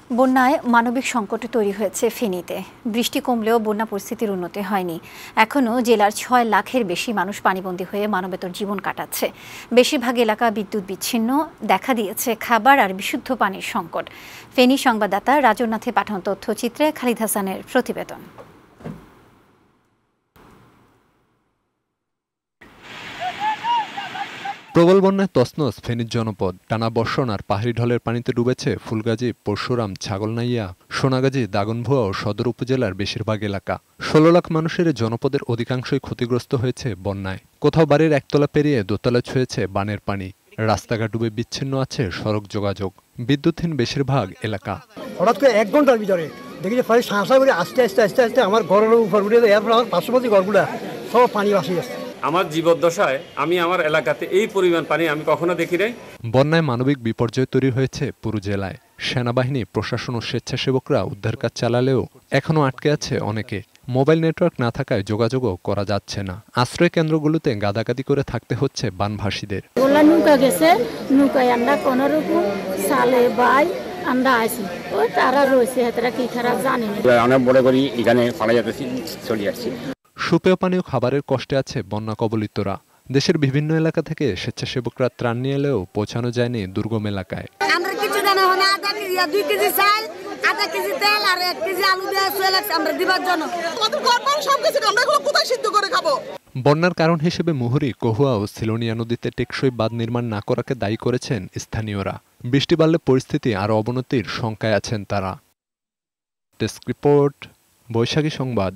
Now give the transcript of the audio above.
বন্যায় মানবিক সংকট তৈরি হয়েছে ফেনীতে। বৃষ্টি কমলেও বন্যা পরিস্থিতির উন্নতি হয়নি। এখনও জেলার ৬ লাখের বেশি মানুষ পানিবন্দী হয়ে মানবেতর জীবন কাটাচ্ছে। বেশিরভাগ এলাকা বিদ্যুৎ বিচ্ছিন্ন, দেখা দিয়েছে খাবার আর বিশুদ্ধ পানির সংকট। ফেনী সংবাদদাতা রাজনাথে পাঠানো তথ্যচিত্রে খালিদ হাসানের প্রতিবেদন। প্রবল বন্যায় তছনছ ফেনীর জনপদ। টানা বর্ষণ আর পাহাড়ি ঢলের পানিতে ডুবেছে ফুলগাজী, পরশুরাম, ছাগলনাইয়া, সোনাগাজী, দাগনভূঞা ও সদর উপজেলার বেশিরভাগ এলাকা। ১৬ লাখ মানুষের জনপদের অধিকাংশই ক্ষতিগ্রস্ত হয়েছে বন্যায়। কোথাও বাড়ির একতলা পেরিয়ে দোতলা ছুঁয়েছে বানের পানি। রাস্তাঘাট ডুবে বিচ্ছিন্ন আছে সড়ক যোগাযোগ। বিদ্যুৎহীন বেশিরভাগ এলাকা। হঠাৎ করে ১ ঘন্টার ভিতরে দেখি যে প্রায় শাঁসা করে আস্তে আস্তে আমার ঘরের উপর উঠে যায়। এরপর আমার পার্শ্ববর্তী ঘরগুলা সব পানি ভাসিয়ে যাচ্ছে। আমার জীবদ্দশায় আমি আমার এলাকাতে এই পরিমাণ পানি আমি কখনো দেখি নাই। বন্যায় মানবিক বিপর্যয় তৈরি হয়েছে পুরো জেলায়। সেনাবাহিনী, প্রশাসন ও স্বেচ্ছাসেবকরা উদ্ধার কাজ চালালেও এখনও আটকে আছে অনেকে। মোবাইল নেটওয়ার্ক না থাকায় যোগাযোগও করা যাচ্ছে না। আশ্রয় কেন্দ্রগুলোতে গাদাগাদি করে থাকতে হচ্ছে বানভাসীদের। নৌকা গেছে, নৌকায় আমরা কোনোরকম সালে বাই আমরা আছি, ওই তারা রয়েছে, এতটা কি খারাপ জানি না। অনেক বড় করি এখানে ফালা যাতেছি, চলে আসছি। সুপেয় পানীয় খাবারের কষ্টে আছে বন্যা কবলিতরা। দেশের বিভিন্ন এলাকা থেকে স্বেচ্ছাসেবকরা ত্রাণ নিয়ে এলেও পৌঁছানো যায়নি দুর্গম এলাকায়। আমরা কিছু জানা হয় না, 2 কেজি চাল, 1/2 কেজি তেল আর 1 কেজি আলু দিয়ে চলে আমরা দিবার জন্য। বন্যার কারণ হিসেবে মুহুরী, কহুয়া ও সিলোনিয়া নদীতে টেকসই বাঁধ নির্মাণ না করাকে দায়ী করেছেন স্থানীয়রা। বৃষ্টি বাড়লে পরিস্থিতি আরও অবনতির শঙ্কায় আছেন তারা। ডেস্ক রিপোর্ট, বৈশাখী সংবাদ।